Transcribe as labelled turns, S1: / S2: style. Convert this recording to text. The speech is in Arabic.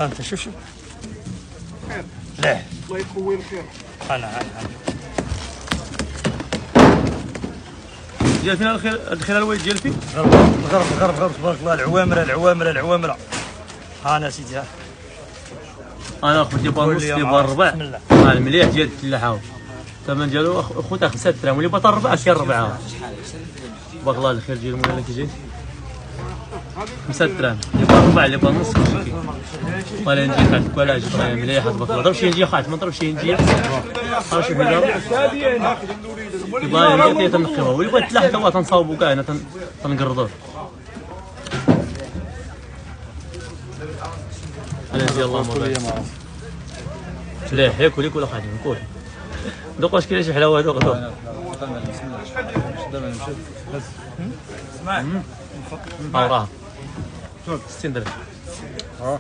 S1: انت شوف لا
S2: الله يقوي الخير.
S1: انا
S3: ديال فين الخير الوالد ديال فين؟
S1: غرب تبارك الله. العوامره ها انا سيدي.
S3: انا اخذت لي بانوس اللي بالربع المليح ديال الفلاحه، الثمن ديالو اخوتها 5 دراهم، واللي بطل الربع كاين ربعها. تبارك الله الخير ديال مولانا كيجي 5 دراهم، اللي بطل الربع اللي بطل نص كيجي. ولا نجي خاطك ولا جبت راهي مليحه تبارك الله. ضرب شي نجي خاطك ما ضربش شي نجي صافي شي حاجه والله هي تنقيوها، واللي بغيت تلاح حتى هو تنصاوبو كاع هنا تنقرضوه. انا ديال الله مبارك لا ياكل ولا خادم كل دوق واش كاين شي حلاوه. دوق اسمع راه 60 درهم.